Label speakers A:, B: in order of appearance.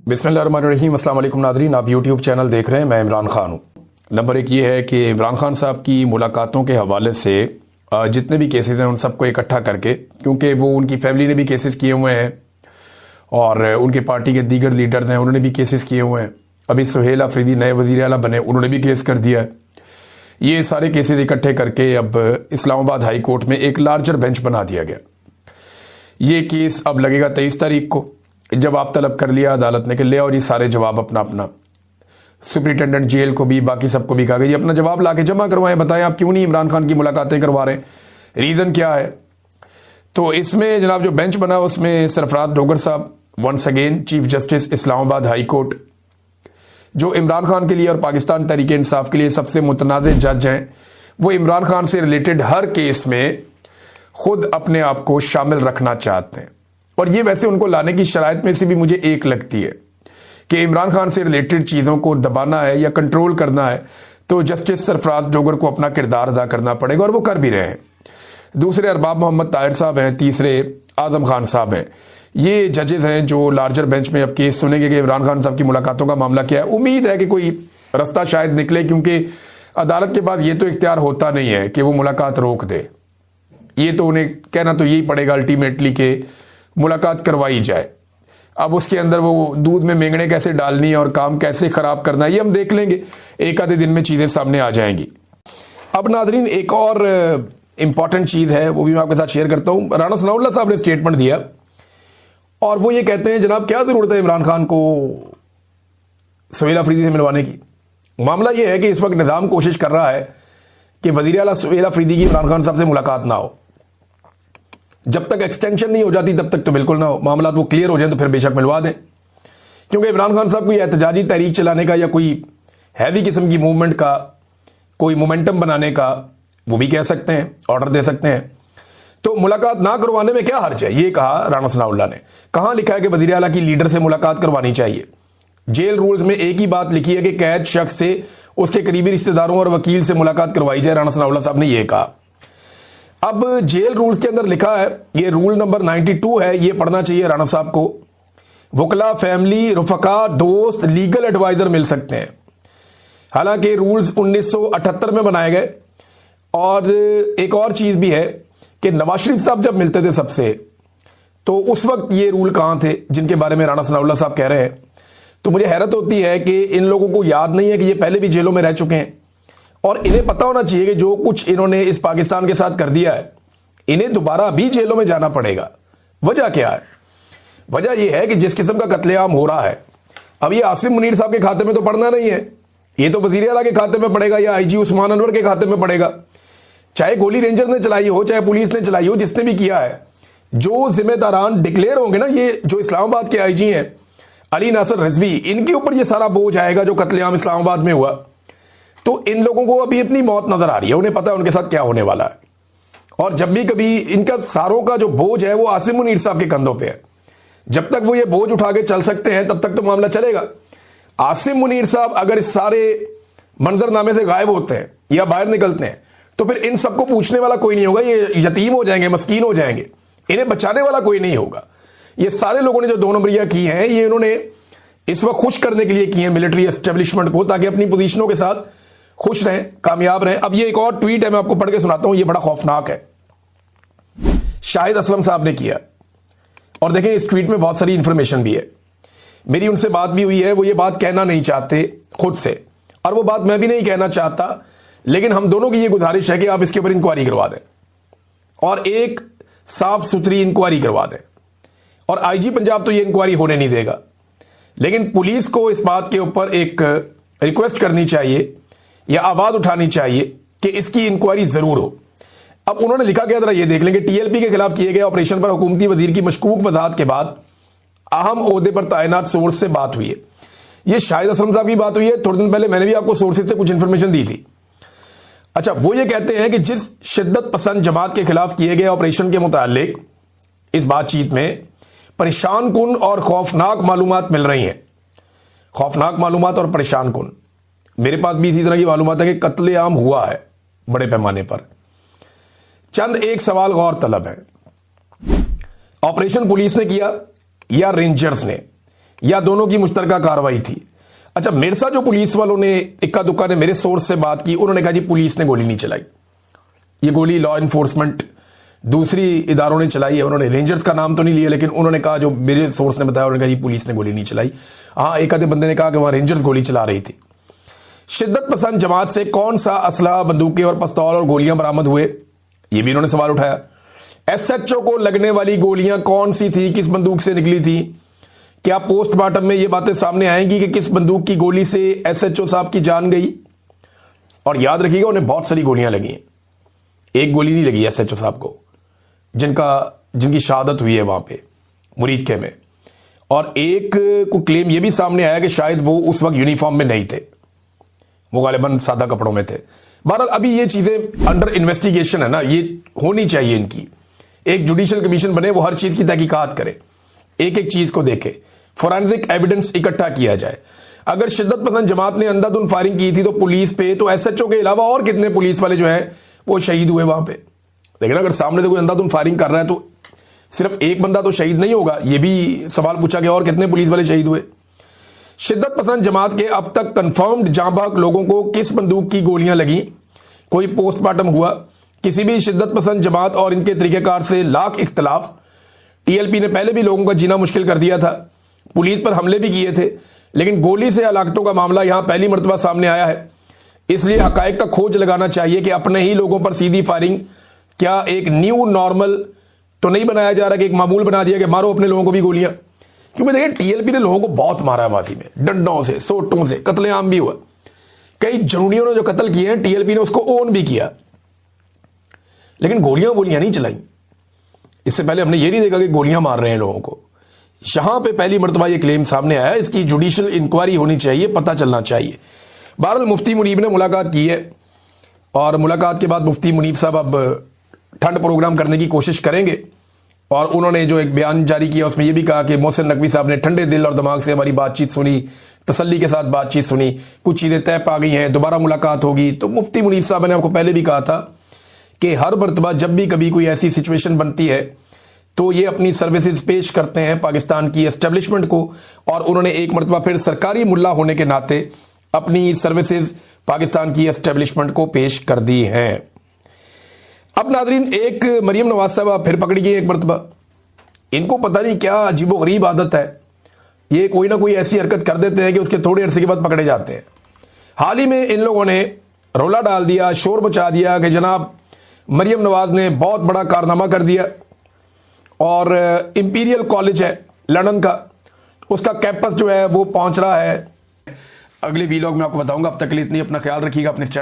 A: बिस्मिल्लाहिर्रहमानिर्रहीम। अस्सलाम वालेकुम नाज़रीन, आप यूट्यूब चैनल देख रहे हैं। मैं इमरान खान हूँ। नंबर एक ये है कि इमरान खान साहब की मुलाकातों के हवाले से जितने भी केसेस हैं उन सबको इकट्ठा करके, क्योंकि वो उनकी फैमिली ने भी केसेस किए हुए हैं और उनके पार्टी के दीगर लीडर्स हैं उन्होंने भी केसेस किए हुए हैं। अभी सुहेल अफरीदी नए वज़ीर आला बने, उन्होंने भी केस कर दिया है। ये सारे केसेस इकट्ठे करके अब इस्लामाबाद हाई कोर्ट में एक लार्जर बेंच बना दिया गया। ये केस अब लगेगा 23 तारीख को। जवाब तलब कर लिया अदालत ने कि ले और ये सारे जवाब अपना अपना सुप्रिटेंडेंट जेल को भी बाकी सबको भी कहा कि ये अपना जवाब ला के जमा करवाएं, बताएं आप क्यों नहीं इमरान खान की मुलाकातें करवा रहे हैं, रीज़न क्या है। तो इसमें जनाब जो बेंच बना उसमें Sarfaraz Dogar sahab, once again chief justice Islamabad high court, जो इमरान खान के लिए और पाकिस्तान तहरीक इंसाफ के लिए सबसे मुतनाज़ जज हैं, वो इमरान खान से रिलेटेड हर केस में खुद अपने आप को शामिल रखना चाहते हैं। और ये वैसे उनको लाने की शराइत में से भी मुझे एक लगती है कि इमरान खान से रिलेटेड चीज़ों को दबाना है या कंट्रोल करना है तो जस्टिस सरफराज डोगर को अपना किरदार अदा करना पड़ेगा, और वो कर भी रहे हैं। दूसरे अरबाब मोहम्मद ताहिर साहब हैं, तीसरे आज़म खान साहब हैं। ये जजेस हैं जो लार्जर बेंच में अब केस सुनेंगे कि इमरान खान साहब की मुलाकातों का मामला क्या है। उम्मीद है कि कोई रास्ता शायद निकले, क्योंकि अदालत के बाद ये तो इख्तियार होता नहीं है कि वो मुलाकात रोक दे। ये तो उन्हें कहना तो यही पड़ेगा अल्टीमेटली कि मुलाकात करवाई जाए। अब उसके अंदर वो दूध में मेंगड़े कैसे डालनी है और काम कैसे ख़राब करना है ये हम देख लेंगे, एक आधे दिन में चीज़ें सामने आ जाएंगी। अब नाजरीन एक और इम्पॉर्टेंट चीज़ है, वो भी मैं आपके साथ शेयर करता हूँ। राना सनाउल्लाह साहब ने स्टेटमेंट दिया और वो ये कहते हैं जनाब क्या ज़रूरत है इमरान खान को सुहेल अफरीदी से मिलवाने की। मामला ये है कि इस वक्त निज़ाम कोशिश कर रहा है कि वज़ीर आला सुहेल अफरीदी की इमरान खान साहब से मुलाकात ना हो। जब तक एक्सटेंशन नहीं हो जाती तब तक तो बिल्कुल ना हो। मामला वो क्लियर हो जाए तो फिर बेशक मिलवा दें, क्योंकि इमरान खान साहब कोई एहतजाजी तहरीक चलाने का या कोई हैवी किस्म की मूवमेंट का, कोई मोमेंटम बनाने का वो भी कह सकते हैं, ऑर्डर दे सकते हैं। तो मुलाकात ना करवाने में क्या हर्ज है, ये कहा राना सनाउल्लाह ने। कहाँ लिखा है कि वज़ीर आला की लीडर से मुलाकात करवानी चाहिए? जेल रूल्स में एक ही बात लिखी है कि कैद शख्स से उसके करीबी रिश्तेदारों और वकील से मुलाकात करवाई जाए। राना सनाउल्लाह साहब ने यह कहा। अब जेल रूल्स के अंदर लिखा है, ये रूल नंबर 92 है, ये पढ़ना चाहिए राना साहब को। वकला, फैमिली, रुफका, दोस्त, लीगल एडवाइजर मिल सकते हैं। हालांकि रूल्स 1978 में बनाए गए। और एक और चीज़ भी है कि नवाज शरीफ साहब जब मिलते थे सबसे, तो उस वक्त ये रूल कहाँ थे जिनके बारे में राना सनाउल्लाह साहब कह रहे हैं। तो मुझे हैरत होती है कि इन लोगों को याद नहीं है कि ये पहले भी जेलों में रह चुके हैं और इन्हें पता होना चाहिए कि जो कुछ इन्होंने इस पाकिस्तान के साथ कर दिया है इन्हें दोबारा भी जेलों में जाना पड़ेगा। वजह क्या है? वजह यह है कि जिस किस्म का कत्लेआम हो रहा है, अब ये आसिम मुनीर साहब के खाते में तो पड़ना नहीं है, ये तो वज़ीर आला के खाते में पड़ेगा या आईजी उस्मान अनवर के खाते में पड़ेगा। चाहे गोली रेंजर ने चलाई हो, चाहे पुलिस ने चलाई हो, जिसने भी किया है, जो जिम्मेदारान डिक्लेयर होंगे ना, ये जो इस्लामाबाद के आईजी हैं अली नासर रिजवी, इनके ऊपर ये सारा बोझ आएगा जो कत्लेआम इस्लामाबाद में हुआ। तो इन लोगों को अभी अपनी मौत नजर आ रही है, उन्हें पता है उनके साथ क्या होने वाला है। और जब भी कभी इनका सारों का जो बोझ है वो आसिम मुनीर साहब के कंधों पे है। जब तक वो ये बोझ उठा के चल सकते हैं तब तक तो मामला चलेगा। आसिम मुनीर साहब अगर इस सारे मंजरनामे से गायब होते हैं या बाहर निकलते हैं तो फिर इन सबको पूछने वाला कोई नहीं होगा। ये यतीम हो जाएंगे, मस्कीन हो जाएंगे, इन्हें बचाने वाला कोई नहीं होगा। ये सारे लोगों ने जो 2 नंबरियां की हैं ये इन्होंने इस वक्त खुश करने के लिए की हैं मिलिट्री एस्टेब्लिशमेंट को, ताकि अपनी पोजीशनों के साथ खुश रहें, कामयाब रहें। अब ये एक और ट्वीट है, मैं आपको पढ़ के सुनाता हूं, ये बड़ा खौफनाक है। शाहिद असलम साहब ने किया और देखें इस ट्वीट में बहुत सारी इंफॉर्मेशन भी है। मेरी उनसे बात भी हुई है, वो ये बात कहना नहीं चाहते खुद से, और वो बात मैं भी नहीं कहना चाहता, लेकिन हम दोनों की ये गुजारिश है कि आप इसके ऊपर इंक्वायरी करवा दें और एक साफ सुथरी इंक्वायरी करवा दें। और आईजी पंजाब तो ये इंक्वायरी होने नहीं देगा, लेकिन पुलिस को इस बात के ऊपर एक रिक्वेस्ट करनी चाहिए या आवाज उठानी चाहिए कि इसकी इंक्वायरी जरूर हो। अब उन्होंने लिखा क्या, जरा ये देख लेंगे। टीएलपी के खिलाफ किए गए ऑपरेशन पर हुकूमती वजीर की मशकूक वजाहत के बाद अहम ओहदे पर तैनात सोर्स से बात हुई है। ये शाहिद असलम साहब की बात हुई है। थोड़े दिन पहले मैंने भी आपको सोर्सेज से कुछ इंफॉर्मेशन दी थी। अच्छा, वो ये कहते हैं कि जिस शिद्दत पसंद जमात के खिलाफ किए गए ऑपरेशन के मुतालिक इस बातचीत में परेशान कुन और खौफनाक मालूमात मिल रही हैं। खौफनाक मालूमात और परेशान कुन। मेरे पास भी इसी तरह की मालूमात है कि कत्लेआम हुआ है बड़े पैमाने पर। चंद एक सवाल गौर तलब है, ऑपरेशन पुलिस ने किया या रेंजर्स ने? या दोनों की मुश्तरका कार्रवाई थी? अच्छा, मेरे साथ जो पुलिस वालों ने इक्का दुक्का ने मेरे सोर्स से बात की, उन्होंने कहा जी पुलिस ने गोली नहीं चलाई, ये गोली लॉ इन्फोर्समेंट दूसरी इदारों ने चलाई है। उन्होंने रेंजर्स का नाम तो नहीं लिया, लेकिन उन्होंने कहा, जो मेरे सोर्स ने बताया, उन्होंने कहा जी पुलिस ने गोली नहीं चलाई। हाँ, एक आधे बंदे ने कहा कि वहां रेंजर्स गोली चला रही थी। शिद्दत पसंद जमात से कौन सा असला, बंदूकें और पिस्तौल और गोलियां बरामद हुए, ये भी इन्होंने सवाल उठाया। एसएचओ को लगने वाली गोलियां कौन सी थी, किस बंदूक से निकली थी? क्या पोस्टमार्टम में ये बातें सामने आएंगी कि किस बंदूक की गोली से एसएचओ साहब की जान गई? और याद रखिएगा, उन्हें बहुत सारी गोलियां लगी हैं, एक गोली नहीं लगी एसएचओ साहब को, जिनकी शहादत हुई है वहां पे मुरीदके में। और एक को क्लेम यह भी सामने आया कि शायद वो उस वक्त यूनिफॉर्म में नहीं थे, वो गालिबन सादा कपड़ों में थे। बहरहाल अभी ये चीजें अंडर इन्वेस्टिगेशन है ना, ये होनी चाहिए इनकी। एक जुडिशियल कमीशन बने, वो हर चीज की तहकीकात करे, एक एक चीज को देखे, फोरेंसिक एविडेंस इकट्ठा किया जाए। अगर शिद्दत पसंद जमात ने अंधाधुन फायरिंग की थी तो पुलिस पे, तो एसएचओ के अलावा और कितने पुलिस वाले जो हैं वो शहीद हुए वहां पे? लेकिन अगर सामने से कोई अंधाधुन फायरिंग कर रहा है तो सिर्फ एक बंदा तो शहीद नहीं होगा, ये भी सवाल पूछा गया और कितने पुलिस वाले शहीद हुए? शिद्दत पसंद जमात के अब तक कंफर्म्ड जाँ बहक लोगों को किस बंदूक की गोलियां लगी? कोई पोस्टमार्टम हुआ? किसी भी शिद्दत पसंद जमात और इनके तरीकेकार से लाख इख्तलाफ। टीएलपी ने पहले भी लोगों का जीना मुश्किल कर दिया था, पुलिस पर हमले भी किए थे, लेकिन गोली से हलाकतों का मामला यहां पहली मरतबा सामने आया है। इसलिए हकायक का खोज लगाना चाहिए कि अपने ही लोगों पर सीधी फायरिंग क्या एक न्यू नॉर्मल तो नहीं बनाया जा रहा कि एक मामूल बना दिया कि मारो अपने लोगों को भी गोलियां? क्योंकि देखिए, टीएलपी ने लोगों को बहुत मारा है माजी में, डंडों से, सोटों से, कत्लेआम भी हुआ। कई जनूनियों ने जो कत्ल किए हैं, टीएलपी ने उसको ओन भी किया, लेकिन गोलियां नहीं चलाई। इससे पहले हमने ये नहीं देखा कि गोलियां मार रहे हैं लोगों को। यहां पे पहली मरतबा ये क्लेम सामने आया, इसकी जुडिशियल इंक्वायरी होनी चाहिए, पता चलना चाहिए। बहरहाल मुफ्ती मुनीब ने मुलाकात की है और मुलाकात के बाद मुफ्ती मुनीब साहब अब ठंड प्रोग्राम करने की कोशिश करेंगे। और उन्होंने जो एक बयान जारी किया उसमें यह भी कहा कि मोहसिन नकवी साहब ने ठंडे दिल और दिमाग से हमारी बातचीत सुनी, तसल्ली के साथ बातचीत सुनी, कुछ चीज़ें तय पा गई हैं, दोबारा मुलाकात होगी। तो मुफ्ती मुनीब साहब ने आपको पहले भी कहा था कि हर मरतबा जब भी कभी कोई ऐसी सिचुएशन बनती है तो ये अपनी सर्विसेज पेश करते हैं पाकिस्तान की एस्टेब्लिशमेंट को, और उन्होंने एक मरतबा फिर सरकारी मुल्ला होने के नाते अपनी सर्विसेज पाकिस्तान की एस्टेब्लिशमेंट को पेश कर दी हैं। अब नादरीन, एक मरियम नवाज साहबा फिर पकड़ी गई एक मरतबा। इनको पता नहीं क्या अजीबोगरीब आदत है, ये कोई ना कोई ऐसी हरकत कर देते हैं कि उसके थोड़े अरसे के बाद पकड़े जाते हैं। हाल ही में इन लोगों ने रोला डाल दिया, शोर मचा दिया कि जनाब मरियम नवाज ने बहुत बड़ा कारनामा कर दिया, और इंपीरियल कॉलेज है लंदन का, उसका कैंपस जो है वो पहुंच रहा है। अगले वीलॉग में आपको बताऊंगा। अब तक के लिए इतनी, अपना ख्याल रखिएगा, अपने चैनल